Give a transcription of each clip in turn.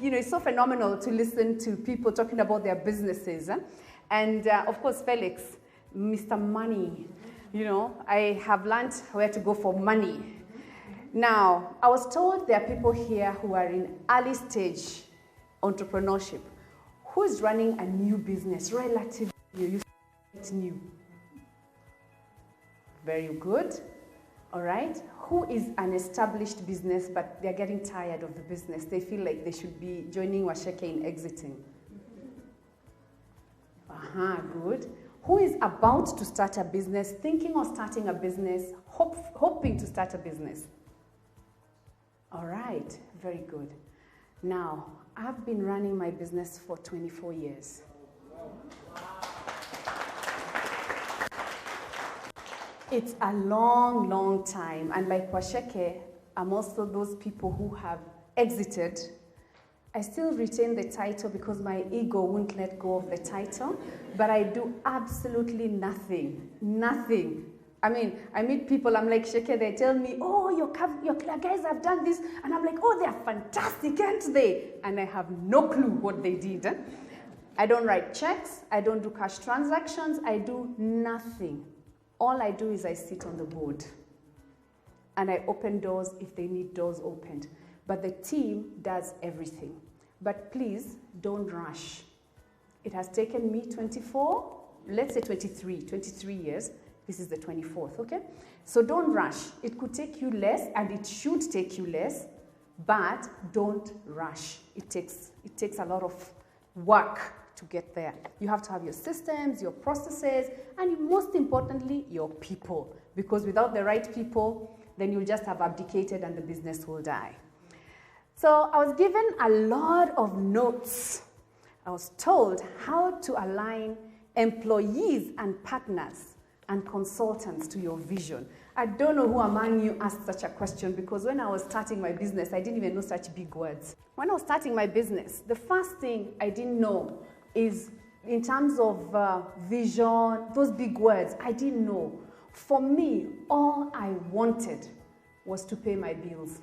you know, it's so phenomenal to listen to people talking about their businesses. And of course, Felix, Mr. Money, you know, I have learned where to go for money. Now, I was told there are people here who are in early stage entrepreneurship. Who is running a new business, relatively new? Very good. All right. Who is an established business, but they're getting tired of the business? They feel like they should be joining Washeke in exiting. Good. Who is about to start a business, thinking of starting a business, hoping to start a business? All right. Very good. Now, I've been running my business for 24 years. It's a long, long time. And like Washeke, I'm also those people who have exited. I still retain the title because my ego won't let go of the title, but I do absolutely nothing. Nothing. I mean, I meet people, I'm like, Sheke, they tell me, oh, your guys have done this. And I'm like, oh, they're fantastic, aren't they? And I have no clue what they did. I don't write checks. I don't do cash transactions. I do nothing. All I do is I sit on the board. And I open doors if they need doors opened. But the team does everything. But please, don't rush. It has taken me 24, let's say 23 years. This is the 24th, okay? So don't rush. It could take you less, and it should take you less, but don't rush. It takes a lot of work to get there. You have to have your systems, your processes, and most importantly, your people. Because without the right people, then you'll just have abdicated and the business will die. So I was given a lot of notes. I was told how to align employees and partners and consultants to your vision. I don't know who among you asked such a question, because when I was starting my business, I didn't even know such big words. When I was starting my business, the first thing I didn't know is in terms of vision, those big words, I didn't know. For me, all I wanted was to pay my bills.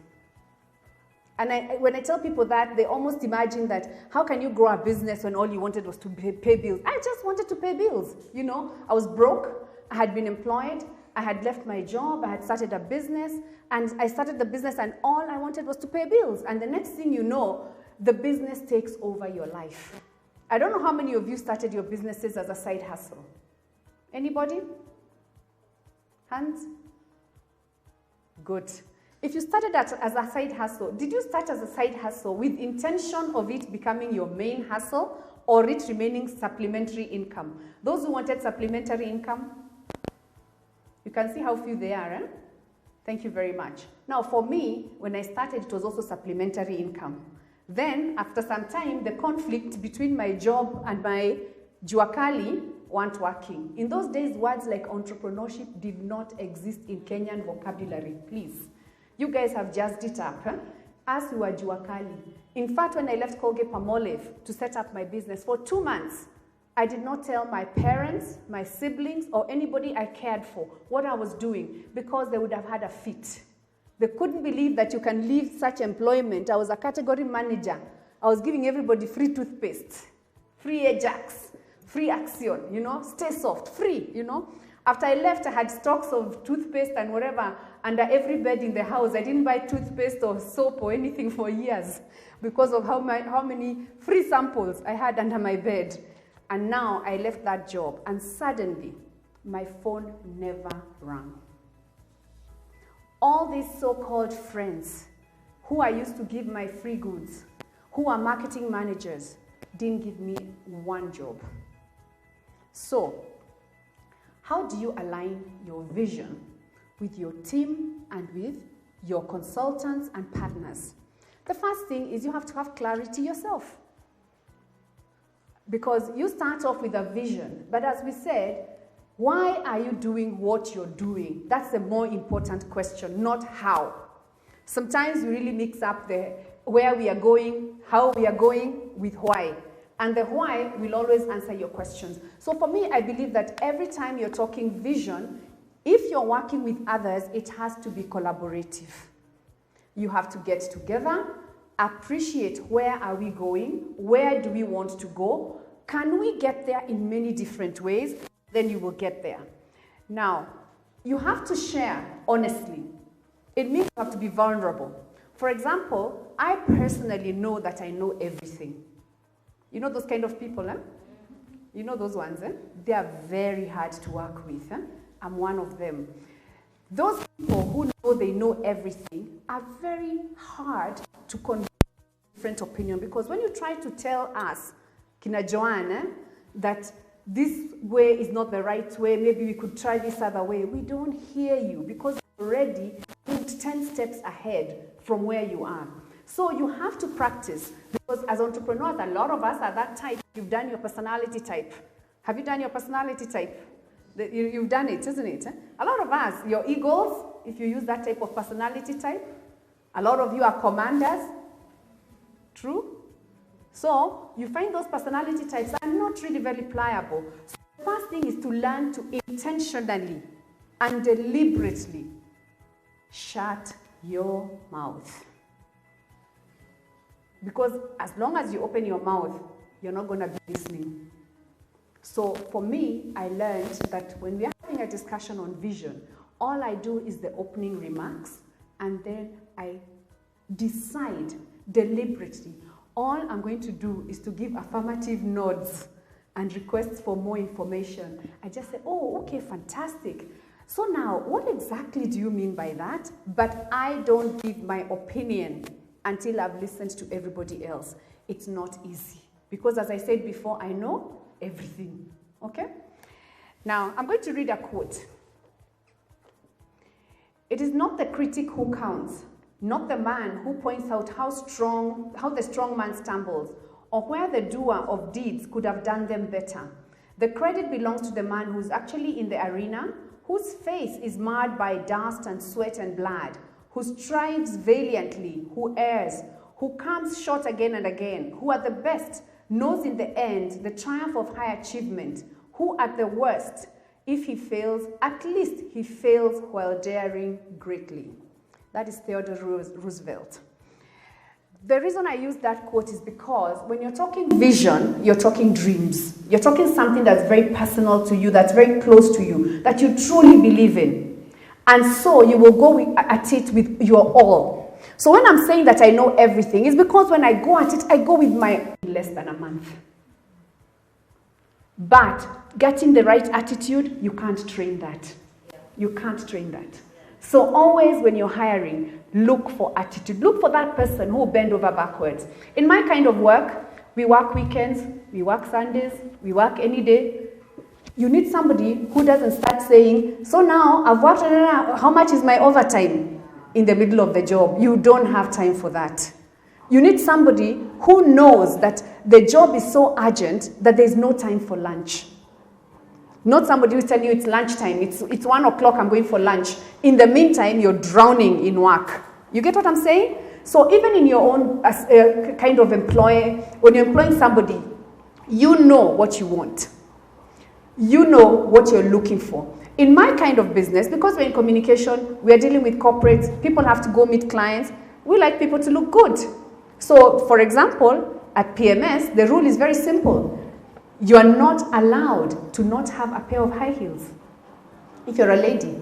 And when I tell people that, they almost imagine that, how can you grow a business when all you wanted was to pay bills? I just wanted to pay bills, you know. I was broke. I had been employed, I had left my job, I had started a business, and I started the business and all I wanted was to pay bills. And the next thing you know, the business takes over your life. I don't know how many of you started your businesses as a side hustle. Anybody? Hands? Good. If you started as a side hustle, did you start as a side hustle with intention of it becoming your main hustle, or it remaining supplementary income? Those who wanted supplementary income, you can see how few they are, eh? Thank you very much. Now, for me, when I started, it was also supplementary income. Then, after some time, the conflict between my job and my juakali weren't working. In those days, words like entrepreneurship did not exist in Kenyan vocabulary, please. You guys have jazzed it up, eh? As we were juakali. In fact, when I left Colgate-Palmolive to set up my business, for 2 months, I did not tell my parents, my siblings, or anybody I cared for what I was doing, because they would have had a fit. They couldn't believe that you can leave such employment. I was a category manager. I was giving everybody free toothpaste, free Ajax, free Action, you know, Stay Soft, free, you know. After I left, I had stocks of toothpaste and whatever under every bed in the house. I didn't buy toothpaste or soap or anything for years because of how many free samples I had under my bed. And now I left that job, and suddenly my phone never rang. All these so-called friends who I used to give my free goods, who are marketing managers, didn't give me one job. So, how do you align your vision with your team and with your consultants and partners? The first thing is you have to have clarity yourself. Because you start off with a vision, but as we said, why are you doing what you're doing? That's the more important question, not how. Sometimes we really mix up the where we are going, how we are going with why. And the why will always answer your questions. So for me, I believe that every time you're talking vision, if you're working with others, it has to be collaborative. You have to get together appreciate where are we going, where do we want to go, can we get there in many different ways, then you will get there. Now, you have to share honestly. It means you have to be vulnerable. For example, I personally know that I know everything. You know those kind of people, eh? You know those ones, eh? They are very hard to work with. Eh? I'm one of them. Those people who know they know everything are very hard to convey different opinion, because when you try to tell us, Kina Joanne, that this way is not the right way, maybe we could try this other way, we don't hear you because you're already moved 10 steps ahead from where you are. So you have to practice, because as entrepreneurs, a lot of us are that type. You've done your personality type. Have you done your personality type? You've done it, isn't it? A lot of us, your eagles, if you use that type of personality type, a lot of you are commanders. True? So you find those personality types are not really very pliable. So the first thing is to learn to intentionally and deliberately shut your mouth. Because as long as you open your mouth, you're not going to be listening. So for me, I learned that when we are having a discussion on vision, all I do is the opening remarks, and then I decide deliberately. All I'm going to do is to give affirmative nods and requests for more information. I just say, oh, okay, fantastic. So now, what exactly do you mean by that? But I don't give my opinion until I've listened to everybody else. It's not easy. Because as I said before, I know everything. Okay? Now, I'm going to read a quote. It is not the critic who counts, not the man who points out how the strong man stumbles, or where the doer of deeds could have done them better. The credit belongs to the man who's actually in the arena, whose face is marred by dust and sweat and blood, who strives valiantly, who errs, who comes short again and again, who at the best knows in the end the triumph of high achievement, who at the worst, if he fails, at least he fails while daring greatly. That is Theodore Roosevelt. The reason I use that quote is because when you're talking vision, you're talking dreams. You're talking something that's very personal to you, that's very close to you, that you truly believe in. And so you will go at it with your all. So when I'm saying that I know everything, it's because when I go at it, I go with my less than a month. But getting the right attitude, you can't train that. You can't train that. So always when you're hiring, look for attitude. Look for that person who will bend over backwards. In my kind of work, we work weekends, we work Sundays, we work any day. You need somebody who doesn't start saying, so now I've worked, how much is my overtime in the middle of the job? You don't have time for that. You need somebody who knows that the job is so urgent that there's no time for lunch. Not somebody who's telling you it's lunchtime, it's 1 o'clock, I'm going for lunch. In the meantime, you're drowning in work. You get what I'm saying? So even in your own kind of employer, when you're employing somebody, you know what you want. You know what you're looking for. In my kind of business, because we're in communication, we're dealing with corporates, people have to go meet clients, we like people to look good. So, for example, at PMS, the rule is very simple. You are not allowed to not have a pair of high heels if you're a lady.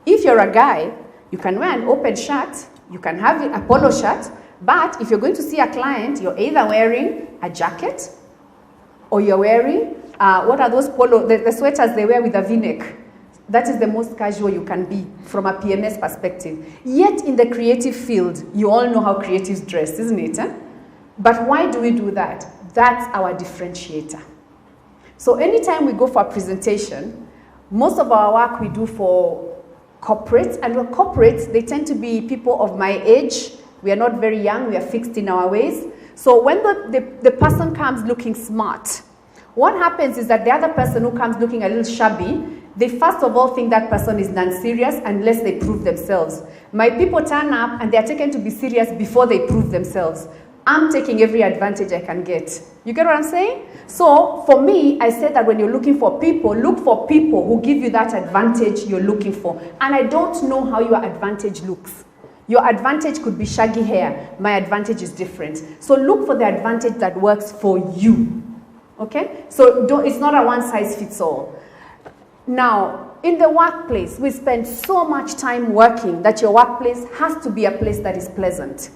If you're a guy, you can wear an open shirt, you can have a polo shirt, but if you're going to see a client, you're either wearing a jacket or you're wearing, what are those polo, the sweaters they wear with a v-neck. That is the most casual you can be from a PMS perspective. Yet in the creative field, you all know how creatives dress, isn't it? Eh? But why do we do that? That's our differentiator. So anytime we go for a presentation, most of our work we do for corporates, and with corporates, they tend to be people of my age. We are not very young, we are fixed in our ways. So when the person comes looking smart, what happens is that the other person who comes looking a little shabby, they first of all think that person is non-serious unless they prove themselves. My people turn up and they are taken to be serious before they prove themselves. I'm taking every advantage I can get. You get what I'm saying? So for me, I said that when you're looking for people, look for people who give you that advantage you're looking for. And I don't know how your advantage looks. Your advantage could be shaggy hair. My advantage is different. So look for the advantage that works for you. Okay? So it's not a one-size-fits-all. Now, in the workplace, we spend so much time working that your workplace has to be a place that is pleasant.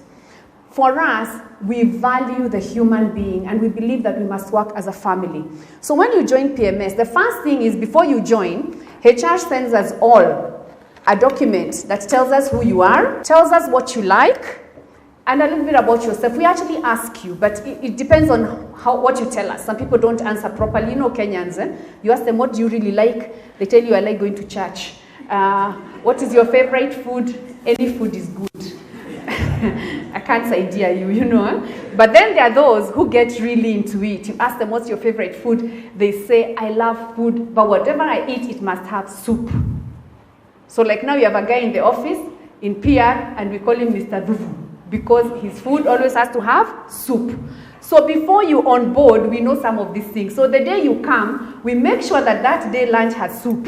For us, we value the human being and we believe that we must work as a family. So when you join PMS, the first thing is before you join, HR sends us all a document that tells us who you are, tells us what you like, and a little bit about yourself. We actually ask you, but it depends on what you tell us. Some people don't answer properly. You know Kenyans, eh? You ask them, what do you really like? They tell you, I like going to church. What is your favorite food? Any food is good. I can't idea you, you know. Eh? But then there are those who get really into it. You ask them, what's your favorite food? They say, I love food, but whatever I eat, it must have soup. So like now you have a guy in the office, in PR, and we call him Mr. Duvu, because his food always has to have soup. So before you on board, we know some of these things. So the day you come, we make sure that that day lunch has soup,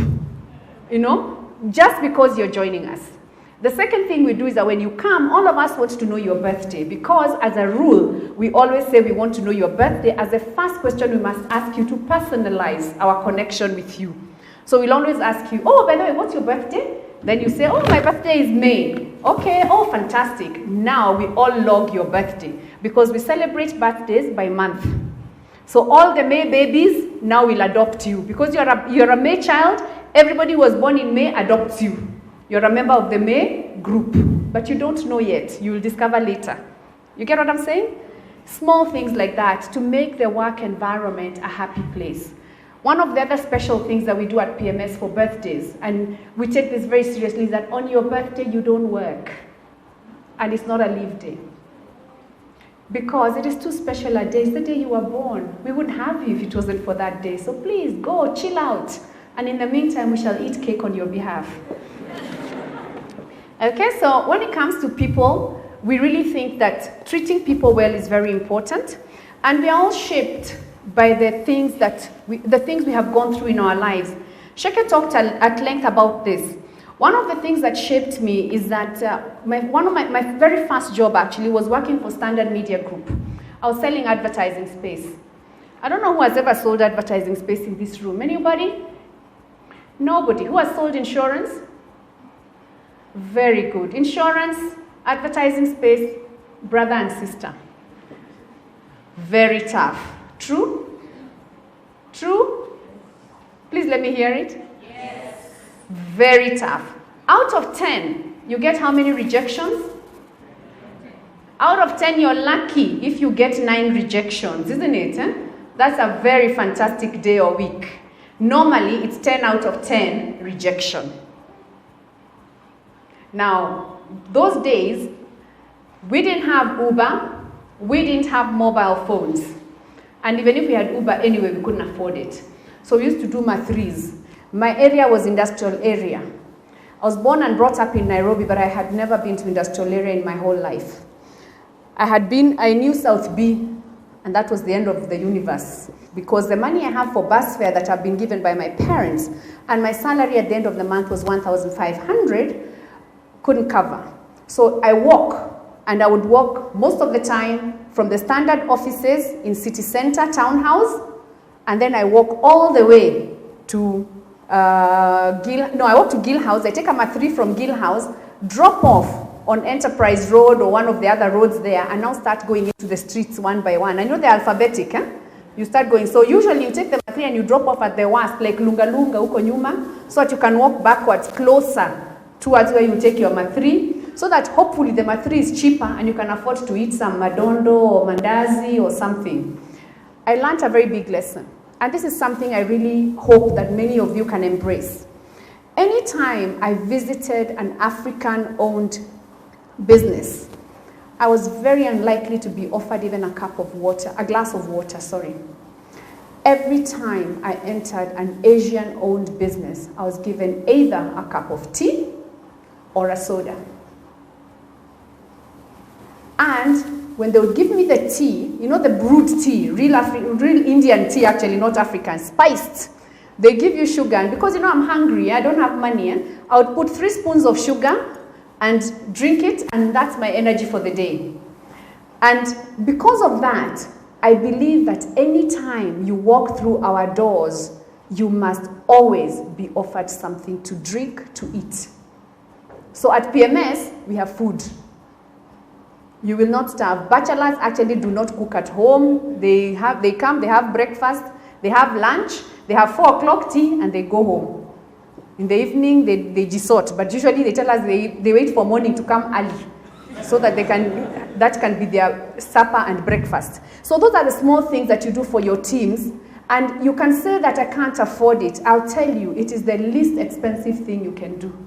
you know, just because you're joining us. The second thing we do is that when you come, all of us want to know your birthday, because as a rule, we always say we want to know your birthday. As the first question, we must ask you to personalize our connection with you. So we'll always ask you, oh, by the way, what's your birthday? Then you say, oh, my birthday is May. Okay, oh, fantastic. Now we all log your birthday because we celebrate birthdays by month. So all the May babies now will adopt you because you're a May child. Everybody who was born in May adopts you. You're a member of the May group, but you don't know yet. You will discover later. You get what I'm saying? Small things like that to make the work environment a happy place. One of the other special things that we do at PMS for birthdays, and we take this very seriously, is that on your birthday you don't work. And it's not a leave day. Because it is too special a day. It's the day you were born. We wouldn't have you if it wasn't for that day. So please go, chill out. And in the meantime, we shall eat cake on your behalf. Okay, so when it comes to people, we really think that treating people well is very important. And we are all shaped by the things we have gone through in our lives. Sheke talked at length about this. One of the things that shaped me is that my very first job actually was working for Standard Media Group. I was selling advertising space. I don't know who has ever sold advertising space in this room. Anybody? Nobody. Who has sold insurance? Very good. Insurance, advertising space, brother and sister. Very tough. True? True? Please let me hear it. Yes. Very tough. Out of 10, you get how many rejections? Out of 10, you're lucky if you get 9 rejections, isn't it? Eh? That's a very fantastic day or week. Normally, it's 10 out of 10 rejection. Now, those days, we didn't have Uber, we didn't have mobile phones. And even if we had Uber anyway, we couldn't afford it. So we used to do mathrees. My area was industrial area. I was born and brought up in Nairobi, but I had never been to industrial area in my whole life. I knew South B, and that was the end of the universe. Because the money I have for bus fare that I've been given by my parents, and my salary at the end of the month was 1,500, couldn't cover. So I walk, and I would walk most of the time from the Standard offices in city center, townhouse, and then I walk all the way to I walk to Gill House. I take a mathri from Gill House, drop off on Enterprise Road or one of the other roads there, and now start going into the streets one by one. I know they're alphabetic, eh? You start going. So usually you take the mathri and you drop off at the worst, like Lunga Lunga, uko nyuma, so that you can walk backwards closer towards where you take your mathri, so that hopefully the mathri is cheaper and you can afford to eat some madondo or mandazi or something. I learned a very big lesson. And this is something I really hope that many of you can embrace. Anytime I visited an African-owned business, I was very unlikely to be offered even a glass of water, sorry. Every time I entered an Asian-owned business, I was given either a cup of tea or a soda. And when they would give me the tea, you know, the brewed tea, real Indian tea actually, not African, spiced. They give you sugar, and because, you know, I'm hungry, I don't have money, I would put 3 spoons of sugar and drink it, and that's my energy for the day. And because of that, I believe that anytime you walk through our doors, you must always be offered something to drink, to eat. So at PMS, we have food. You will not starve. Bachelors actually do not cook at home. They come, they have breakfast, they have lunch, they have 4 o'clock tea, and they go home. In the evening, they resort, but usually they tell us they wait for morning to come early, so that that can be their supper and breakfast. So those are the small things that you do for your teams. And you can say that I can't afford it. I'll tell you, it is the least expensive thing you can do.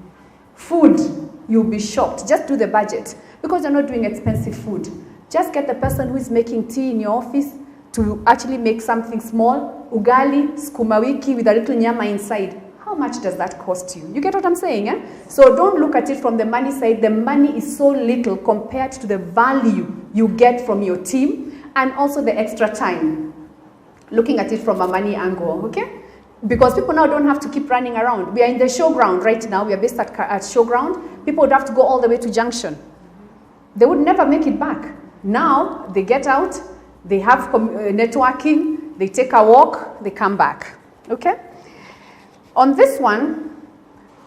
Food, you'll be shocked. Just do the budget. Because you're not doing expensive food. Just get the person who is making tea in your office to actually make something small. Ugali, sukuma wiki with a little nyama inside. How much does that cost you? You get what I'm saying? Eh? So don't look at it from the money side. The money is so little compared to the value you get from your team and also the extra time. Looking at it from a money angle, okay? Because people now don't have to keep running around. We are in the showground right now. We are based at showground. People would have to go all the way to Junction. They would never make it back. Now, they get out, they have networking, they take a walk, they come back, okay? On this one,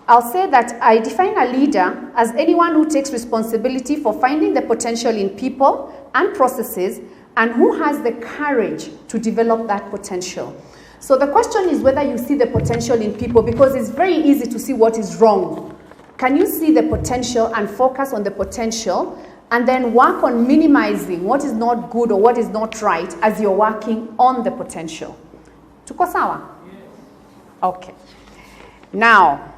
I'll say that I define a leader as anyone who takes responsibility for finding the potential in people and processes and who has the courage to develop that potential. So the question is whether you see the potential in people, because it's very easy to see what is wrong. Can you see the potential and focus on the potential and then work on minimizing what is not good or what is not right as you're working on the potential? Tuko sawa? Yes. Okay. Now,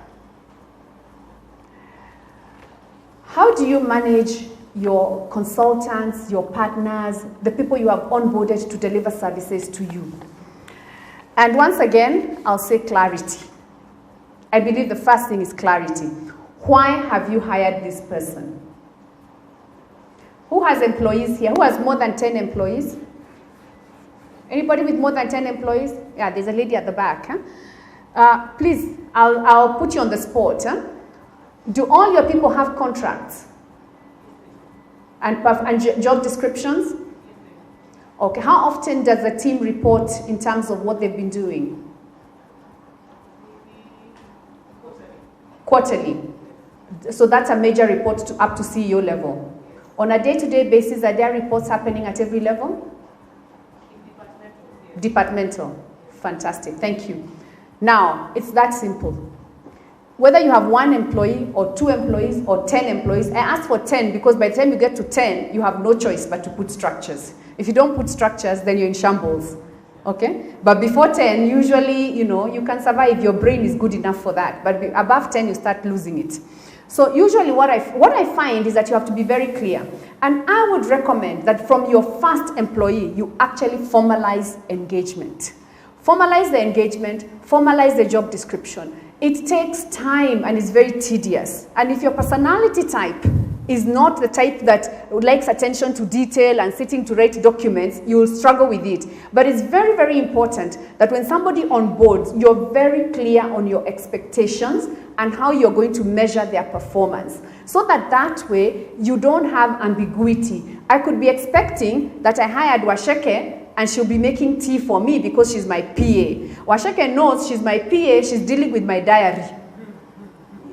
how do you manage your consultants, your partners, the people you have onboarded to deliver services to you? And once again, I'll say clarity. I believe the first thing is clarity. Why have you hired this person? Who has employees here? Who has more than 10 employees? Anybody with more than 10 employees? Yeah, there's a lady at the back. Huh? Please, I'll put you on the spot. Huh? Do all your people have contracts? And job descriptions? Okay, how often does the team report in terms of what they've been doing? Quarterly. So that's a major report to up to CEO level. On a day-to-day basis, are there reports happening at every level? Departmental. Fantastic, thank you. Now, it's that simple. Whether you have 1 employee or 2 employees or 10 employees, I ask for 10 because by the time you get to 10, you have no choice but to put structures. If you don't put structures, then you're in shambles, okay? But before 10, usually, you know, you can survive. Your brain is good enough for that. But above 10, you start losing it. So usually what I find is that you have to be very clear. And I would recommend that from your first employee, you actually formalize engagement. Formalize the engagement, formalize the job description. It takes time and is very tedious. And if your personality type is not the type that likes attention to detail and sitting to write documents, you will struggle with it. But it's very, very important that when somebody onboards, you're very clear on your expectations and how you're going to measure their performance. So that way, you don't have ambiguity. I could be expecting that I hired Washeke and she'll be making tea for me because she's my PA. Washeke knows she's my PA, she's dealing with my diary.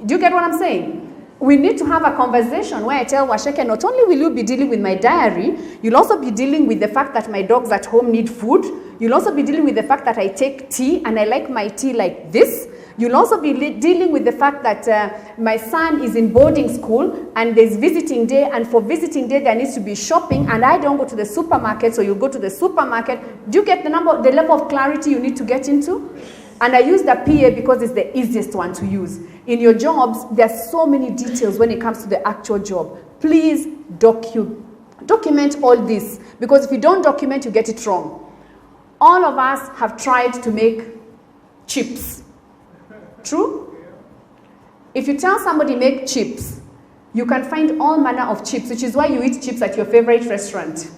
Do you get what I'm saying? We need to have a conversation where I tell Washeke, not only will you be dealing with my diary, you'll also be dealing with the fact that my dogs at home need food. You'll also be dealing with the fact that I take tea and I like my tea like this. You'll also be dealing with the fact that my son is in boarding school and there's visiting day, and for visiting day there needs to be shopping and I don't go to the supermarket, so you'll go to the supermarket. Do you get the level of clarity you need to get into? And I use the PA because it's the easiest one to use. In your jobs, there's so many details when it comes to the actual job. Please document all this, because if you don't document, you get it wrong. All of us have tried to make chips. True? If you tell somebody make chips, you can find all manner of chips, which is why you eat chips at your favorite restaurant.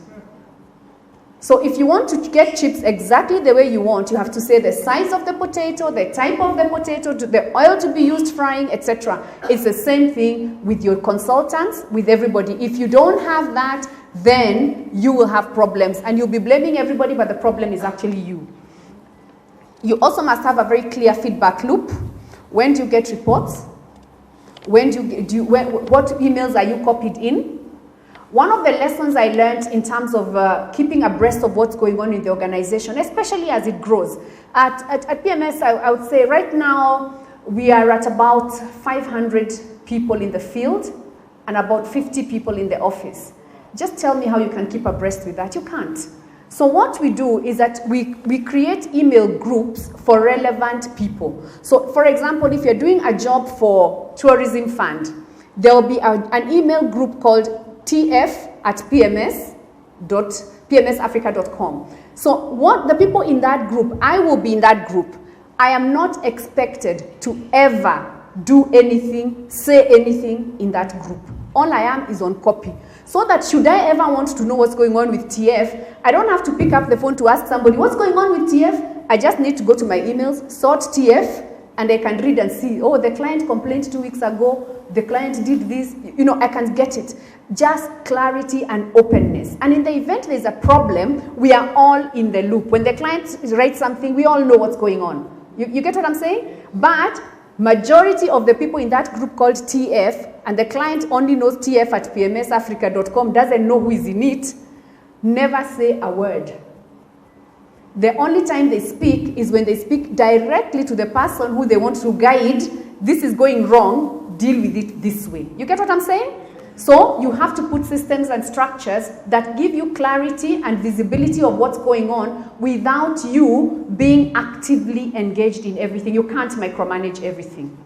So if you want to get chips exactly the way you want, you have to say the size of the potato, the type of the potato, the oil to be used frying, etc. It's the same thing with your consultants, with everybody. If you don't have that, then you will have problems and you'll be blaming everybody, but the problem is actually you. You also must have a very clear feedback loop. When do you get reports? What emails are you copied in? One of the lessons I learned in terms of keeping abreast of what's going on in the organization, especially as it grows. At PMS, I would say right now we are at about 500 people in the field and about 50 people in the office. Just tell me how you can keep abreast with that. You can't. So what we do is that we create email groups for relevant people. So for example, if you're doing a job for Tourism Fund, there will be an email group called tf@pms.pmsafrica.com. So what the people in that group, I will be in that group. I am not expected to ever do anything, say anything in that group. All I am is on copy. So that should I ever want to know what's going on with TF, I don't have to pick up the phone to ask somebody, what's going on with TF? I just need to go to my emails, sort TF, and I can read and see, oh, the client complained 2 weeks ago, the client did this, you know, I can get it. Just clarity and openness. And in the event there's a problem, we are all in the loop. When the client writes something, we all know what's going on. You get what I'm saying? But majority of the people in that group called TF, and the client only knows tf@pmsafrica.com, doesn't know who is in it, never say a word. The only time they speak is when they speak directly to the person who they want to guide. This is going wrong, deal with it this way. You get what I'm saying? So you have to put systems and structures that give you clarity and visibility of what's going on without you being actively engaged in everything. You can't micromanage everything.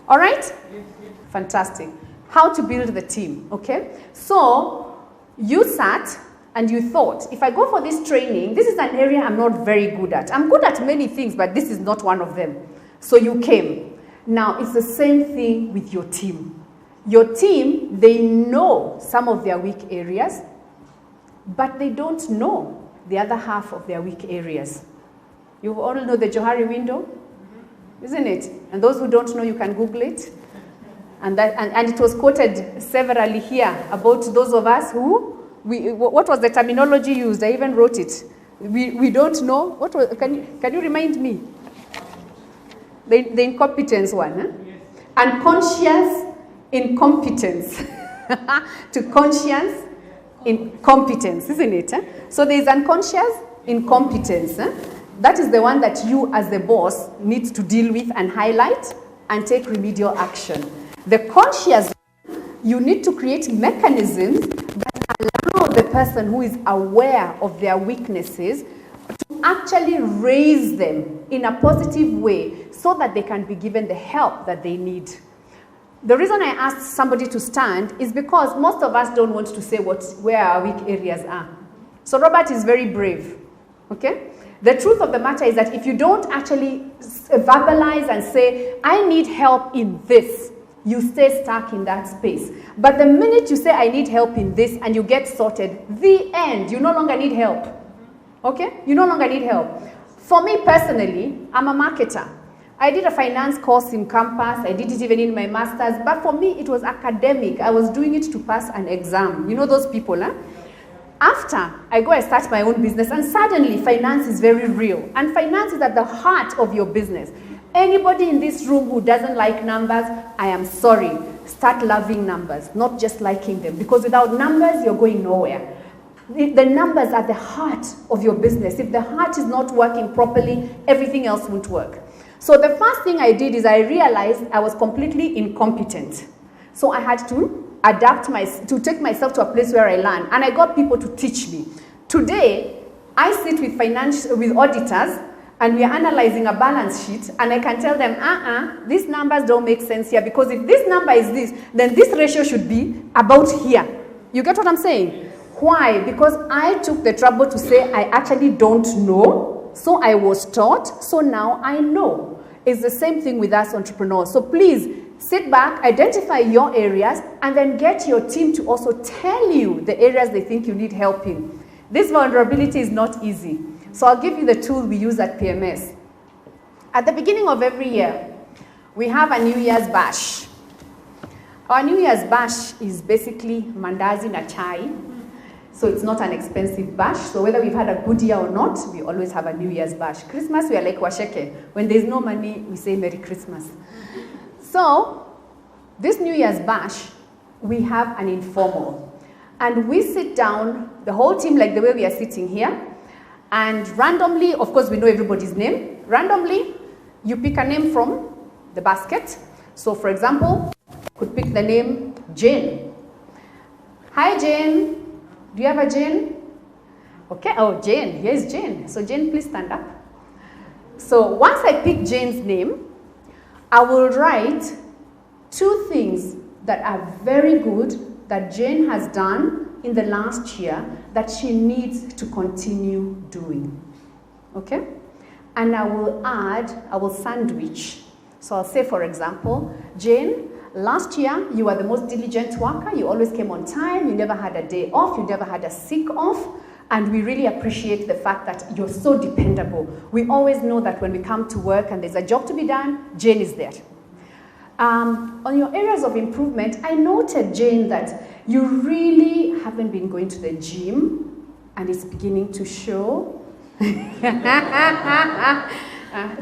All right? Fantastic. How to build the team, okay? So you sat and you thought, if I go for this training, this is an area I'm not very good at. I'm good at many things, but this is not one of them. So you came. Now, it's the same thing with your team. Your team, they know some of their weak areas, but they don't know the other half of their weak areas. You all know the Johari window, isn't it? And those who don't know, you can Google it. And it was quoted severally here about those of us who, what was the terminology used? I even wrote it. We don't know. What was, can you remind me? The incompetence one. Huh? Unconscious incompetence. To conscious incompetence, isn't it? Huh? So there is unconscious incompetence. Huh? That is the one that you as the boss need to deal with and highlight and take remedial action. The conscious, you need to create mechanisms that allow the person who is aware of their weaknesses to actually raise them in a positive way so that they can be given the help that they need. The reason I asked somebody to stand is because most of us don't want to say where our weak areas are. So Robert is very brave, okay? The truth of the matter is that if you don't actually verbalize and say, I need help in this, you stay stuck in that space. But the minute you say, I need help in this, and you get sorted, the end, you no longer need help. Okay? You no longer need help. For me personally, I'm a marketer. I did a finance course in campus. I did it even in my master's. But for me, it was academic. I was doing it to pass an exam. You know those people, huh? After I go and start my own business, and suddenly finance is very real. And finance is at the heart of your business. Anybody in this room who doesn't like numbers, I am sorry. Start loving numbers, not just liking them. Because without numbers, you're going nowhere. The numbers are the heart of your business. If the heart is not working properly, everything else won't work. So the first thing I did is I realized I was completely incompetent. So I had to to take myself to a place where I learn. And I got people to teach me. Today, I sit with auditors, and we are analyzing a balance sheet, and I can tell them, these numbers don't make sense here, because if this number is this, then this ratio should be about here. You get what I'm saying? Why? Because I took the trouble to say I actually don't know, so I was taught, so now I know. It's the same thing with us entrepreneurs. So please, sit back, identify your areas, and then get your team to also tell you the areas they think you need help in. This vulnerability is not easy. So I'll give you the tool we use at PMS. At the beginning of every year, we have a New Year's bash. Our New Year's bash is basically mandazi na chai. So it's not an expensive bash. So whether we've had a good year or not, we always have a New Year's bash. Christmas, we are like washeke. When there's no money, we say Merry Christmas. So this New Year's bash, we have an informal. And we sit down, the whole team, like the way we are sitting here, and randomly, of course we know everybody's name, randomly, you pick a name from the basket. So for example, you could pick the name Jane. Hi Jane. Do you have a Jane? Okay, oh Jane, here's Jane. So Jane, please stand up. So once I pick Jane's name, I will write 2 things that are very good that Jane has done in the last year that she needs to continue doing. Okay? And I will sandwich. So I'll say, for example, Jane, last year, you were the most diligent worker. You always came on time. You never had a day off. You never had a sick off. And we really appreciate the fact that you're so dependable. We always know that when we come to work and there's a job to be done, Jane is there. On your areas of improvement, I noted, Jane, that you really haven't been going to the gym, and it's beginning to show.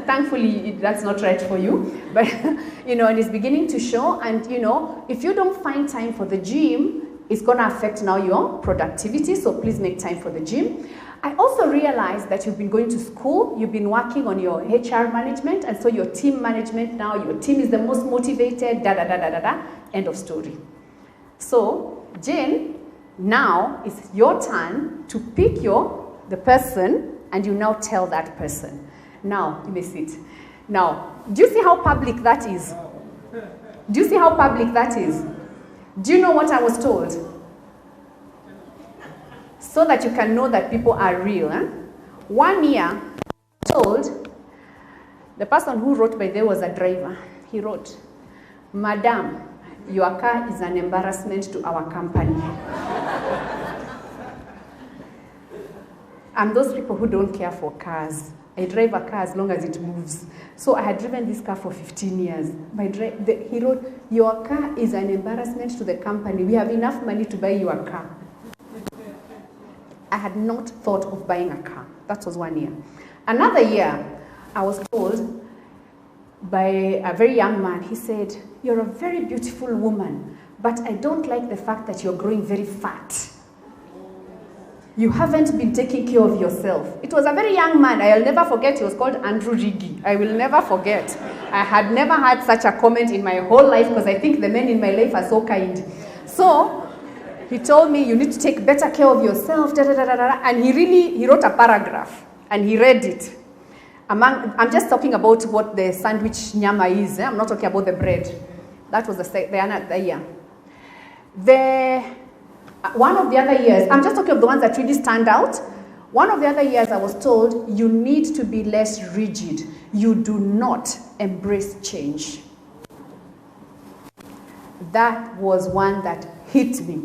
Thankfully, that's not right for you, but and it's beginning to show. And if you don't find time for the gym, it's going to affect now your productivity. So please make time for the gym. I also realized that you've been going to school, you've been working on your HR management, and so your team management now, your team is the most motivated, end of story. So, Jane, now it's your turn to pick the person, and you now tell that person. Now, you may sit. Now, do you see how public that is? Do you see how public that is? Do you know what I was told? So that you can know that people are real. 1 year, I was told, the person who wrote by there was a driver. He wrote, "Madam, your car is an embarrassment to our company." I'm those people who don't care for cars. I drive a car as long as it moves. So I had driven this car for 15 years. He wrote, "Your car is an embarrassment to the company. We have enough money to buy your car." I had not thought of buying a car. That was 1 year. Another year, I was told by a very young man, he said, "You're a very beautiful woman, but I don't like the fact that you're growing very fat. You haven't been taking care of yourself." It was a very young man. I'll never forget. He was called Andrew Rigi. I will never forget. I had never had such a comment in my whole life because I think the men in my life are so kind. So he told me, "You need to take better care of yourself, and he wrote a paragraph, and he read it. I'm just talking about what the sandwich nyama is. I'm not talking about the bread. That was the year. One of the other years, I'm just talking of the ones that really stand out. One of the other years, I was told, "You need to be less rigid. You do not embrace change." That was one that hit me.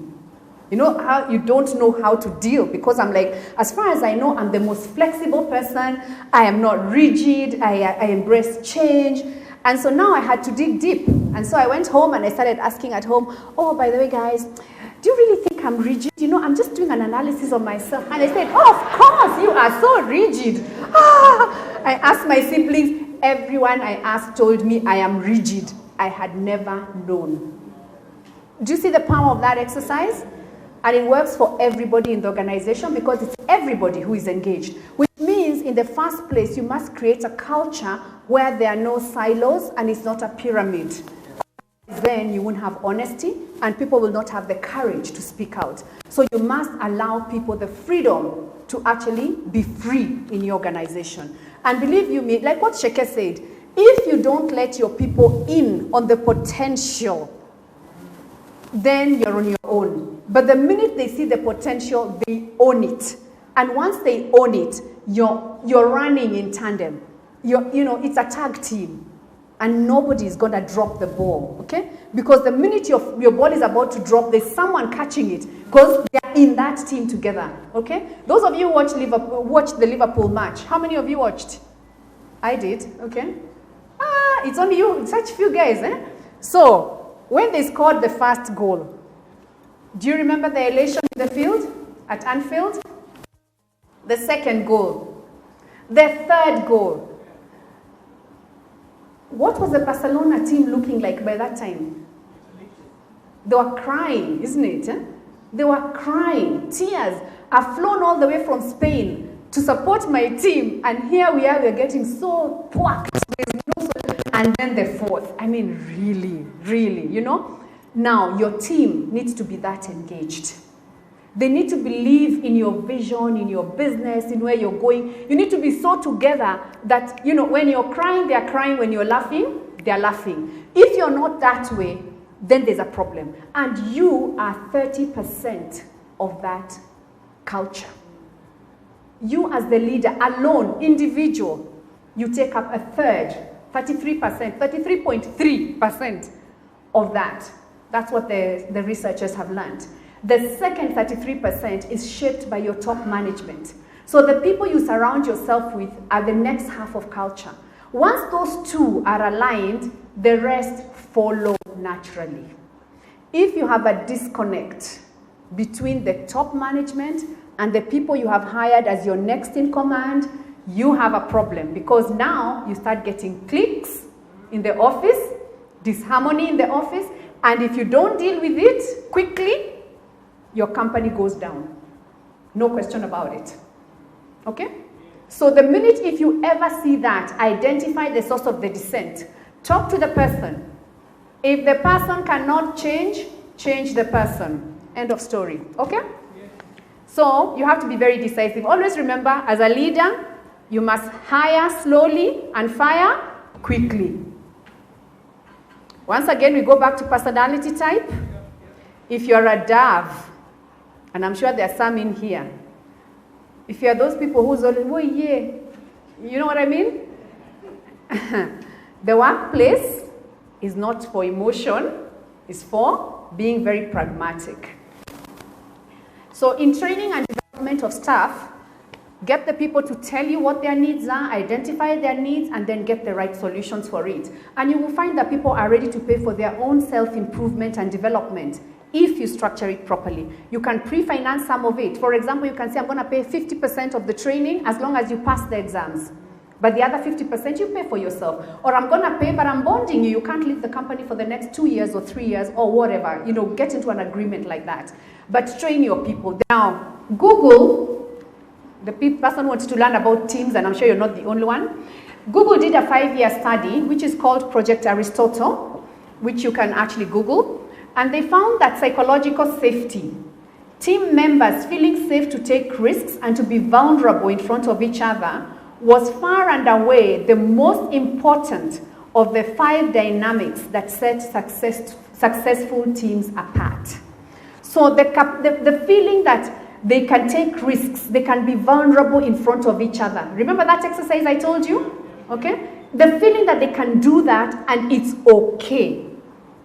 You know how you don't know how to deal, because I'm like, as far as I know, I'm the most flexible person. I am not rigid. I embrace change. And so now I had to dig deep. And so I went home and I started asking at home, "Oh, by the way, guys, do you really think I'm rigid? I'm just doing an analysis of myself." And I said, "Oh, of course, you are so rigid." I asked my siblings. Everyone I asked told me I am rigid. I had never known. Do you see the power of that exercise? And it works for everybody in the organization because it's everybody who is engaged. Which means, in the first place, you must create a culture where there are no silos and it's not a pyramid. Then you won't have honesty and people will not have the courage to speak out. So you must allow people the freedom to actually be free in your organization. And believe you me, like what Sheke said, if you don't let your people in on the potential, then you're on your own. But the minute they see the potential, they own it. And once they own it, you're running in tandem. It's a tag team. and nobody is going to drop the ball, okay? Because the minute your ball is about to drop, there's someone catching it because they're in that team together, okay? Those of you who watched the Liverpool match, how many of you watched? I did, okay? It's only you, such few guys, eh? So, when they scored the first goal, do you remember the elation in the field, at Anfield? The second goal, the third goal. What was the Barcelona team looking like by that time? They were crying, isn't it? Eh? They were crying. Tears. I've flown all the way from Spain to support my team, and here we are getting so whacked. And then the fourth. I mean, really, you know? Now, your team needs to be that engaged. They need to believe in your vision, in your business, in where you're going. You need to be so together that, you know, when you're crying, they're crying. When you're laughing, they're laughing. If you're not that way, then there's a problem. And you are 30% of that culture. You as the leader, alone, individual, you take up a third, 33%, 33.3% of that. That's what the researchers have learned. The second 33% is shaped by your top management. So the people you surround yourself with are the next half of culture. Once those two are aligned, the rest follow naturally. If you have a disconnect between the top management and the people you have hired as your next in command, you have a problem, because now you start getting cliques in the office, disharmony in the office, and if you don't deal with it quickly, your company goes down. No question about it. Okay? So the minute, if you ever see that, identify the source of the dissent. Talk to the person. If the person cannot change, change the person. End of story. Okay? So you have to be very decisive. Always remember, as a leader, you must hire slowly and fire quickly. Once again, we go back to personality type. If you're a dove, and I'm sure there are some in here, if you're those people who's always, oh yeah, you know what I mean? The workplace is not for emotion, it's for being very pragmatic. So in training and development of staff, get the people to tell you what their needs are, identify their needs, and then get the right solutions for it. And you will find that people are ready to pay for their own self-improvement and development if you structure it properly. You can pre-finance some of it. For example, you can say, I'm going to pay 50% of the training as long as you pass the exams. But the other 50% you pay for yourself. Or I'm going to pay, but I'm bonding you. You can't leave the company for the next 2 years or 3 years or whatever. You know, get into an agreement like that. But train your people. Now, Google, the person wants to learn about teams, and I'm sure you're not the only one. Google did a 5-year study, which is called Project Aristotle, which you can actually Google. And they found that psychological safety, team members feeling safe to take risks and to be vulnerable in front of each other, was far and away the most important of the 5 dynamics that set successful teams apart. So the feeling that they can take risks, they can be vulnerable in front of each other. Remember that exercise I told you? Okay? The feeling that they can do that and it's okay.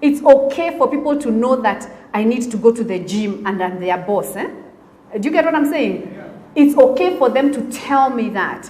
It's okay for people to know that I need to go to the gym and I'm their boss. Eh? Do you get what I'm saying? Yeah. It's okay for them to tell me that.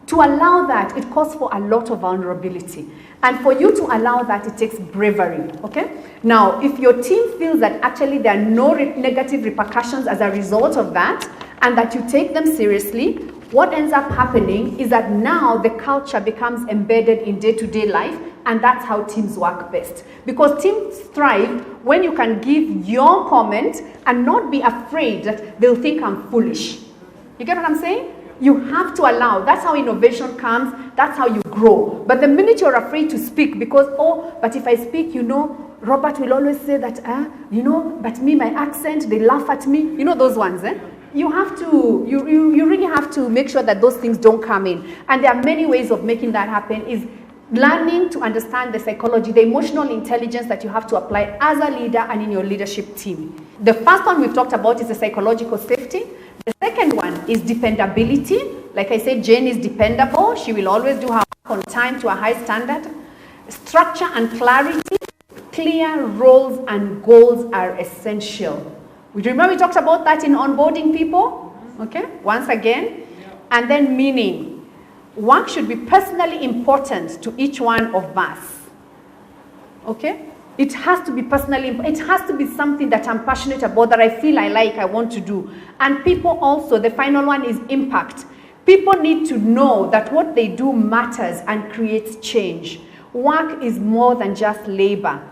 To allow that, it calls for a lot of vulnerability. And for you to allow that, it takes bravery. Okay? Now, if your team feels that actually there are no negative repercussions as a result of that, and that you take them seriously, what ends up happening is that now the culture becomes embedded in day-to-day life, and that's how teams work best. Because teams thrive when you can give your comment and not be afraid that they'll think I'm foolish. You get what I'm saying? You have to allow. That's how innovation comes. That's how you grow. But the minute you're afraid to speak because, oh, but if I speak, you know, Robert will always say that, you know, but me, my accent, they laugh at me. You know those ones, eh? You have to, you really have to make sure that those things don't come in. And there are many ways of making that happen. Is learning to understand the psychology, the emotional intelligence that you have to apply as a leader and in your leadership team. The first one we've talked about is the psychological safety. The second one is dependability. Like I said, Jane is dependable. She will always do her work on time to a high standard. Structure and clarity, clear roles and goals are essential. Remember we talked about that in onboarding people? Okay, once again. And then meaning. Work should be personally important to each one of us. Okay? It has to be personally, it has to be something that I'm passionate about, that I feel I like, I want to do. And people also, the final one is impact. People need to know that what they do matters and creates change. Work is more than just labor.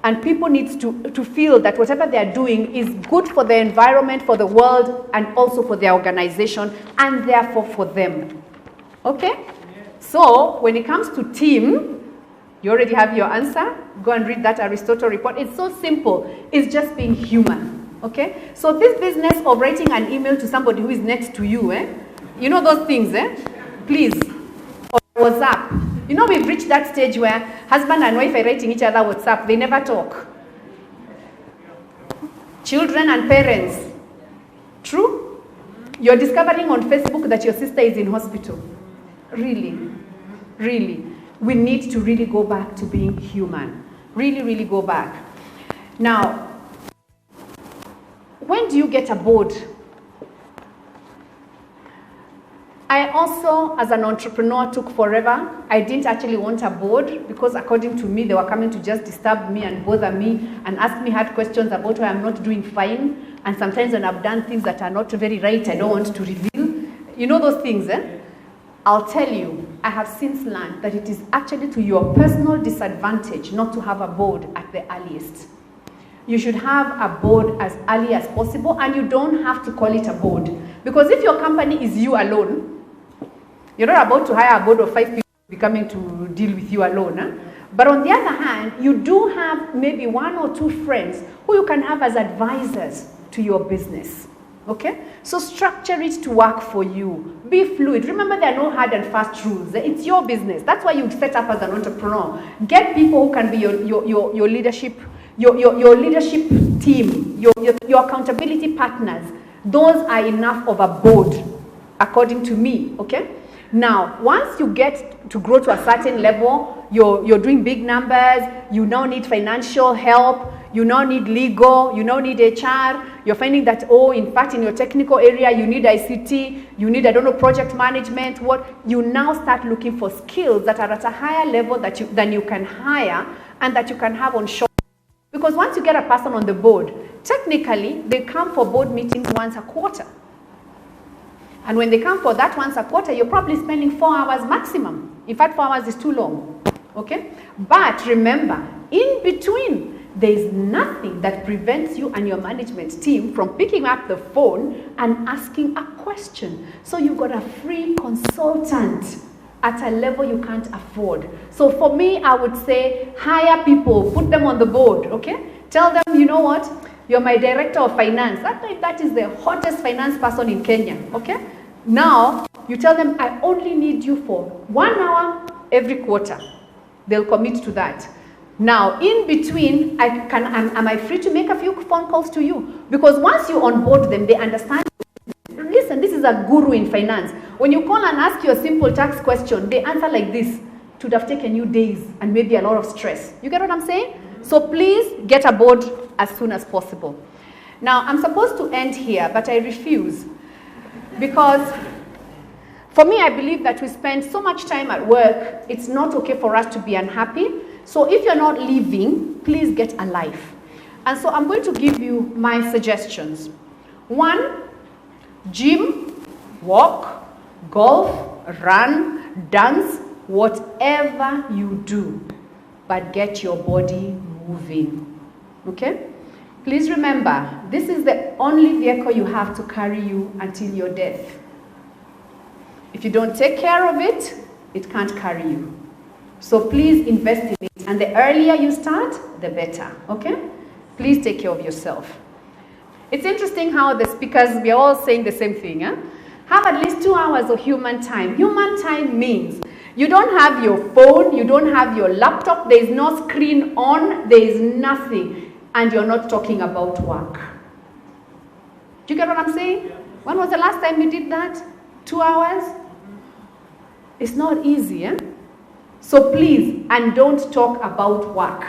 And people need to feel that whatever they're doing is good for the environment, for the world, and also for their organization, and therefore for them. Okay? So, when it comes to team, you already have your answer. Go and read that Aristotle report. It's so simple. It's just being human. Okay? So this business of writing an email to somebody who is next to you, you know those things, please, or WhatsApp. You know we've reached that stage where husband and wife are writing each other WhatsApp. They never talk. Children and parents. True? You're discovering on Facebook that your sister is in hospital. Really? Really? We need to really go back to being human. Really, really go back. Now, when do you get a board? I also, as an entrepreneur, took forever. I didn't actually want a board because according to me, they were coming to just disturb me and bother me and ask me hard questions about why I'm not doing fine. And sometimes when I've done things that are not very right, I don't want to reveal. You know those things, I'll tell you, I have since learned that it is actually to your personal disadvantage not to have a board at the earliest. You should have a board as early as possible, and you don't have to call it a board. Because if your company is you alone, you're not about to hire a board of 5 people coming to deal with you alone. But on the other hand, you do have maybe 1 or 2 friends who you can have as advisors to your business. Okay? So structure it to work for you. Be fluid. Remember, there are no hard and fast rules. It's your business. That's why you set up as an entrepreneur. Get people who can be your leadership, your leadership team, your accountability partners. Those are enough of a board, according to me. Okay? Now, once you get to grow to a certain level, you're doing big numbers, you now need financial help, you now need legal, you now need HR, you're finding that, oh, in fact, in your technical area, you need ICT, you need, I don't know, project management, you now start looking for skills that are at a higher level than you can hire and that you can have on short. Because once you get a person on the board, technically, they come for board meetings once a quarter. And when they come for that once a quarter, you're probably spending 4 hours maximum. In fact, 4 hours is too long. Okay? But remember, in between, there is nothing that prevents you and your management team from picking up the phone and asking a question. So you've got a free consultant at a level you can't afford. So for me, I would say hire people, put them on the board, okay? Tell them, you know what? You're my director of finance. That is the hottest finance person in Kenya, okay? Now, you tell them, I only need you for 1 hour every quarter. They'll commit to that. Now, in between, am I free to make a few phone calls to you? Because once you onboard them, they understand. Listen, this is a guru in finance. When you call and ask you a simple tax question, they answer like this. It would have taken you days and maybe a lot of stress. You get what I'm saying? So please get aboard as soon as possible. Now, I'm supposed to end here, but I refuse. Because for me, I believe that we spend so much time at work, it's not okay for us to be unhappy. So if you're not living, please get a life. And so I'm going to give you my suggestions. 1, gym, walk, golf, run, dance, whatever you do, but get your body moving. Okay? Please remember, this is the only vehicle you have to carry you until your death. If you don't take care of it, it can't carry you. So please invest in it. And the earlier you start, the better. Okay? Please take care of yourself. It's interesting how the speakers, we are all saying the same thing. Have at least 2 hours of human time. Human time means you don't have your phone, you don't have your laptop, there is no screen on, there is nothing. And you're not talking about work. Do you get what I'm saying? When was the last time you did that? 2 hours? It's not easy, So please, and don't talk about work.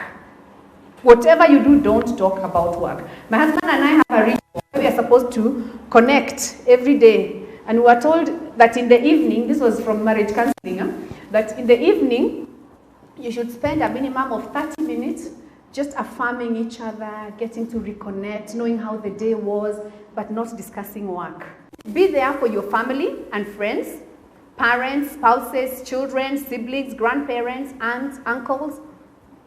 Whatever you do, don't talk about work. My husband and I have a ritual. We are supposed to connect every day. And we were told that in the evening, this was from marriage counseling, that in the evening, you should spend a minimum of 30 minutes just affirming each other, getting to reconnect, knowing how the day was, but not discussing work. Be there for your family and friends, parents, spouses, children, siblings, grandparents, aunts, uncles.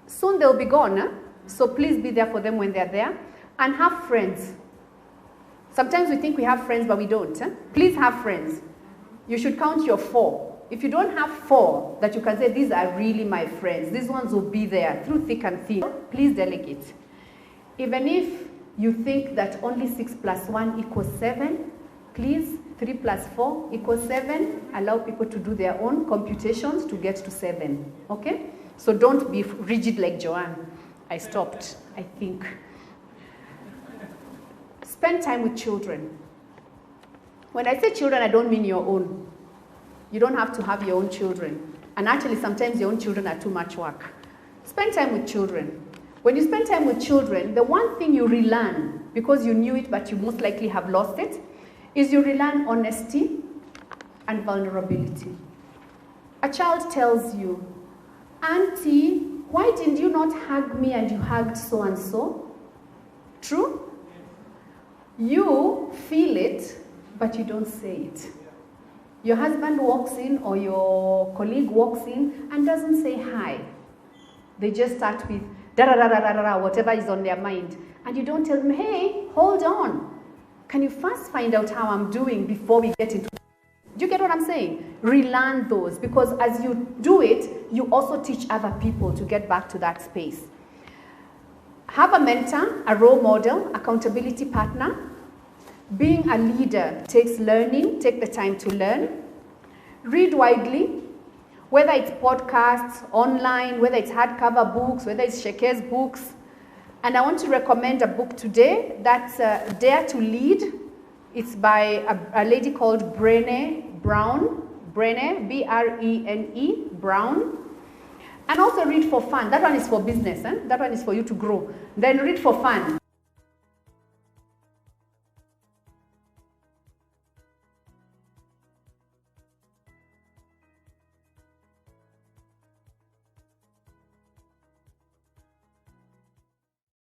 Soon they'll be gone, so please be there for them when they're there. And have friends. Sometimes we think we have friends, but we don't. Please have friends. You should count your 4. If you don't have 4 that you can say, these are really my friends, these ones will be there through thick and thin, please delegate. Even if you think that only 6 plus 1 equals 7, please, 3 plus 4 equals 7. Allow people to do their own computations to get to 7. Okay? So don't be rigid like Joanne. I stopped, I think. Spend time with children. When I say children, I don't mean your own. You don't have to have your own children. And actually, sometimes your own children are too much work. Spend time with children. When you spend time with children, the one thing you relearn, because you knew it but you most likely have lost it, is you relearn honesty and vulnerability. A child tells you, Auntie, why did you not hug me and you hugged so-and-so? True? You feel it, but you don't say it. Your husband walks in or your colleague walks in and doesn't say hi. They just start with da-da-da-da-da-da, whatever is on their mind. And you don't tell them, hey, hold on. Can you first find out how I'm doing before we get into it? Do you get what I'm saying? Relearn those, because as you do it, you also teach other people to get back to that space. Have a mentor, a role model, accountability partner. Being a leader takes learning. Take the time to learn. Read widely, whether it's podcasts, online, whether it's hardcover books, whether it's Sheke's books. And I want to recommend a book today that's Dare to Lead. It's by a lady called Brené Brown. Brené, B-R-E-N-E, Brown. And also read for fun. That one is for business. That one is for you to grow. Then read for fun.